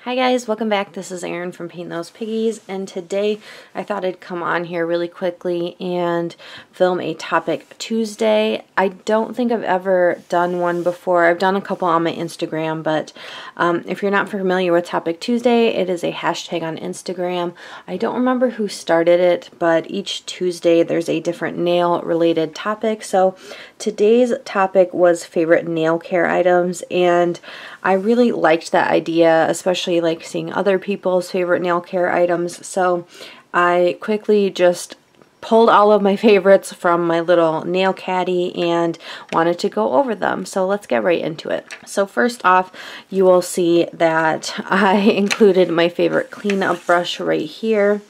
Hi guys, welcome back. This is Erin from Paint Those Piggies, and today I thought I'd come on here really quickly and film a Topic Tuesday. I don't think I've ever done one before. I've done a couple on my Instagram, but if you're not familiar with Topic Tuesday, it is a hashtag on Instagram. I don't remember who started it, but each Tuesday there's a different nail related topic. So today's topic was favorite nail care items, and I really liked that idea, especially like seeing other people's favorite nail care items. So I quickly just pulled all of my favorites from my little nail caddy and wanted to go over them. So let's get right into it. So first off, you will see that I included my favorite cleanup brush right here.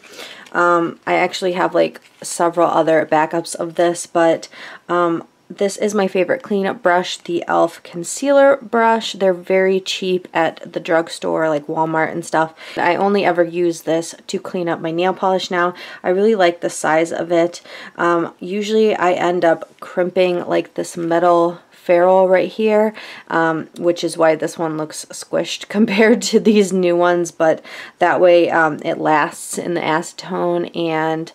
I actually have like several other backups of this, but this is my favorite cleanup brush, the e.l.f. concealer brush. They're very cheap at the drugstore, like Walmart and stuff. I only ever use this to clean up my nail polish now. I really like the size of it. Usually I end up crimping like this metal ferrule right here, which is why this one looks squished compared to these new ones, but that way it lasts in the acetone and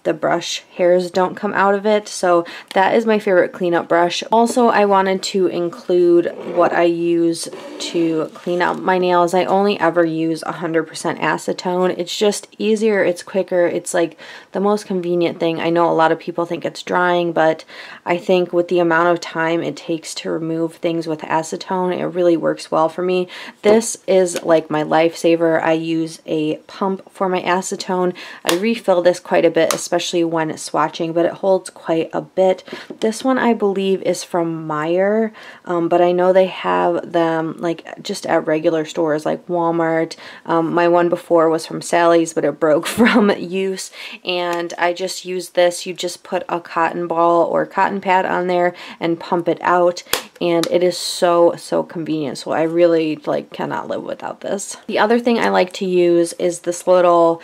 the brush hairs don't come out of it. So that is my favorite cleanup brush. Also, I wanted to include what I use to clean up my nails. I only ever use 100% acetone. It's just easier, it's quicker, it's like the most convenient thing. I know a lot of people think it's drying, but I think with the amount of time it takes to remove things with acetone, it really works well for me. This is like my lifesaver. I use a pump for my acetone. I refill this quite a bit, especially when swatching, but it holds quite a bit. This one I believe is from Meyer, but I know they have them like just at regular stores like Walmart. My one before was from Sally's, but it broke from use, and I just used this. You just put a cotton ball or cotton pad on there and pump it out, and it is so convenient. So I really like cannot live without this. The other thing I like to use is this little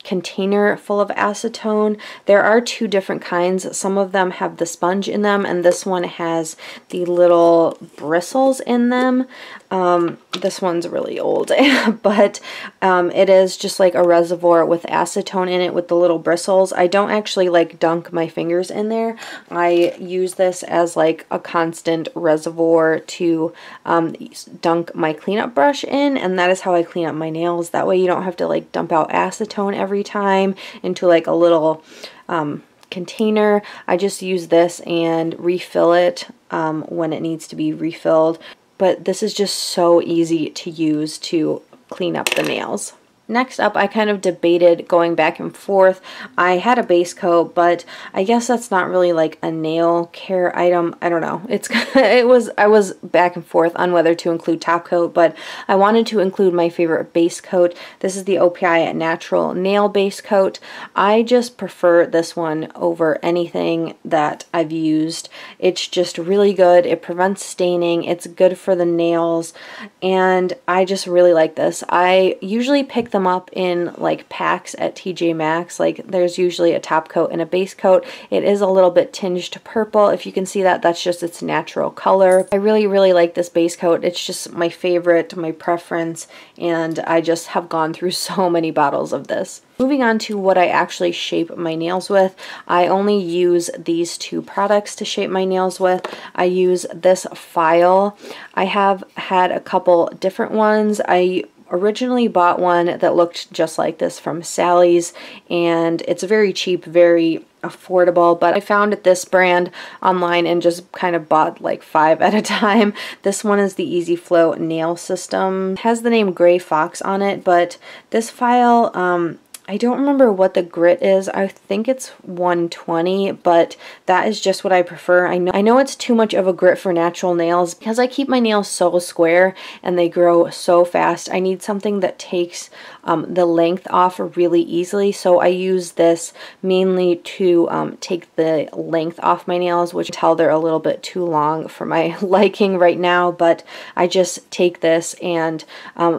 container full of acetone. There are two different kinds. Some of them have the sponge in them, and this one has the little bristles in them. This one's really old, but it is just like a reservoir with acetone in it with the little bristles. I don't actually like dunk my fingers in there. I use this as like a constant reservoir to dunk my cleanup brush in, and that is how I clean up my nails. That way you don't have to like dump out acetone every time into like a little container. I just use this and refill it when it needs to be refilled. But this is just so easy to use to clean up the nails. Next up, I kind of debated going back and forth. I had a base coat, but I guess that's not really like a nail care item. I don't know. I was back and forth on whether to include top coat, but I wanted to include my favorite base coat. This is the OPI Natural Nail Base Coat. I just prefer this one over anything that I've used. It's just really good. It prevents staining. It's good for the nails, and I just really like this. I usually pick them up in like packs at TJ Maxx. Like there's usually a top coat and a base coat. It is a little bit tinged purple. If you can see that, that's just its natural color. I really like this base coat. It's just my favorite, my preference, and I just have gone through so many bottles of this. Moving on to what I actually shape my nails with, I only use these two products to shape my nails with. I use this file. I have had a couple different ones. I originally bought one that looked just like this from Sally's, and it's very cheap, very affordable, but I found this brand online and just kind of bought like 5 at a time. This one is the Easy Flow Nail System. It has the name Gray Fox on it, but this file, I don't remember what the grit is. I think it's 120, but that is just what I prefer. I know it's too much of a grit for natural nails because I keep my nails so square and they grow so fast. I need something that takes the length off really easily, so I use this mainly to take the length off my nails, which I tell they're a little bit too long for my liking right now, but I just take this and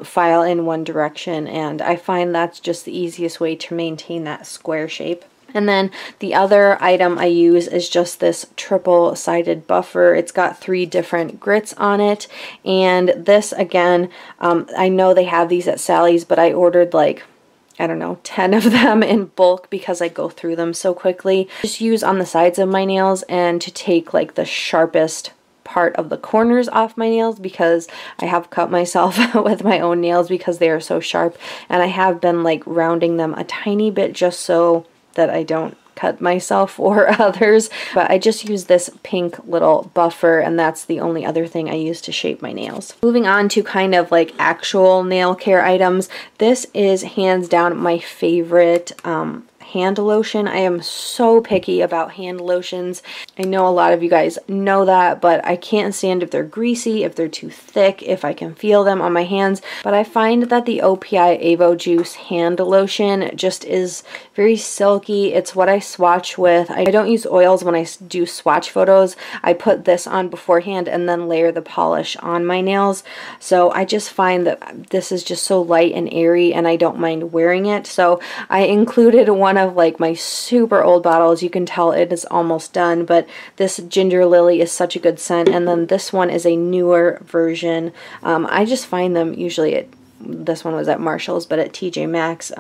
file in one direction, and I find that's just the easiest way to maintain that square shape. And then the other item I use is just this triple-sided buffer. It's got 3 different grits on it, and this again, I know they have these at Sally's, but I ordered like, I don't know, 10 of them in bulk because I go through them so quickly. Just use on the sides of my nails and to take like the sharpest part of the corners off my nails, because I have cut myself with my own nails because they are so sharp, and I have been like rounding them a tiny bit just so that I don't cut myself or others. But I just use this pink little buffer, and that's the only other thing I use to shape my nails. Moving on to kind of like actual nail care items, this is hands down my favorite hand lotion. I am so picky about hand lotions. I know a lot of you guys know that, but I can't stand if they're greasy, if they're too thick, if I can feel them on my hands. But I find that the OPI Avojuice hand lotion just is very silky. It's what I swatch with. I don't use oils when I do swatch photos. I put this on beforehand and then layer the polish on my nails. So I just find that this is just so light and airy, and I don't mind wearing it. So I included one of like my super old bottles. You can tell it is almost done, but this Ginger Lily is such a good scent, and then this one is a newer version. I just find them usually this one was at Marshall's, but at TJ Maxx.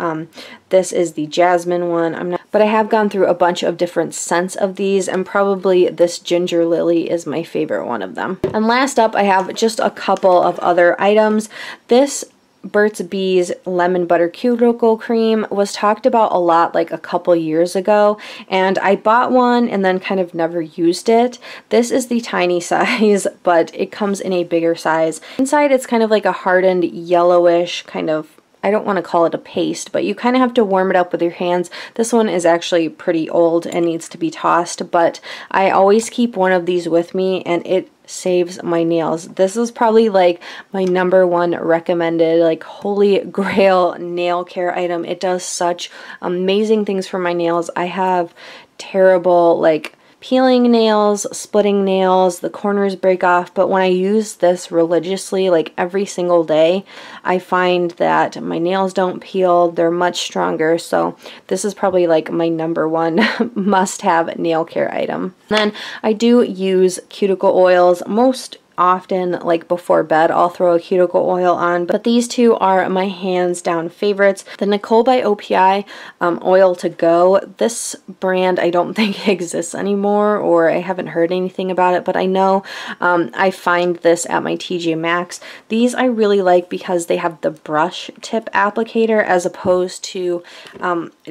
This is the Jasmine one. But I have gone through a bunch of different scents of these, and probably this Ginger Lily is my favorite one of them. And last up, I have just a couple of other items. This Burt's Bees Lemon Butter Cuticle Cream was talked about a lot like a couple years ago, and I bought one and then kind of never used it. This is the tiny size, but it comes in a bigger size. Inside it's kind of like a hardened yellowish kind of, I don't want to call it a paste, but you kind of have to warm it up with your hands. This one is actually pretty old and needs to be tossed, but I always keep one of these with me, and it saves my nails. This is probably like my #1 recommended like holy grail nail care item. It does such amazing things for my nails. I have terrible like peeling nails, splitting nails, the corners break off, but when I use this religiously, like every single day, I find that my nails don't peel, they're much stronger. So this is probably like my #1 must-have nail care item. Then I do use cuticle oils most often, like before bed I'll throw a cuticle oil on, but these two are my hands down favorites. The Nicole by OPI oil to go, this brand I don't think exists anymore, or I haven't heard anything about it, but I know I find this at my TJ Maxx. These I really like because they have the brush tip applicator as opposed to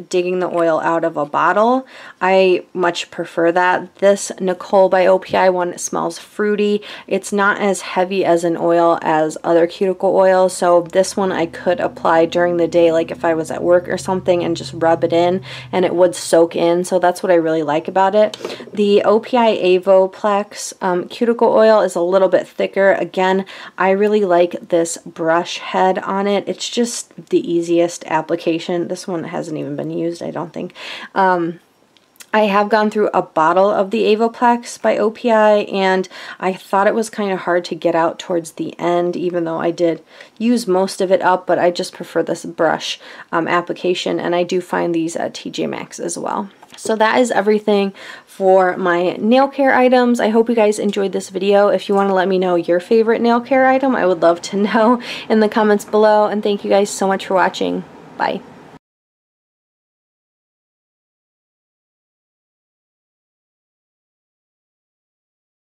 digging the oil out of a bottle. I much prefer that. This Nicole by OPI one smells fruity. It's not as heavy as an oil as other cuticle oils, so this one I could apply during the day, like if I was at work or something, and just rub it in and it would soak in. So that's what I really like about it. The OPI Avoplex cuticle oil is a little bit thicker. Again, I really like this brush head on it. It's just the easiest application. This one hasn't even been used, I don't think. I have gone through a bottle of the Avoplex by OPI, and I thought it was kind of hard to get out towards the end, even though I did use most of it up, but I just prefer this brush application, and I do find these at TJ Maxx as well. So that is everything for my nail care items. I hope you guys enjoyed this video. If you want to let me know your favorite nail care item, I would love to know in the comments below, and thank you guys so much for watching. Bye.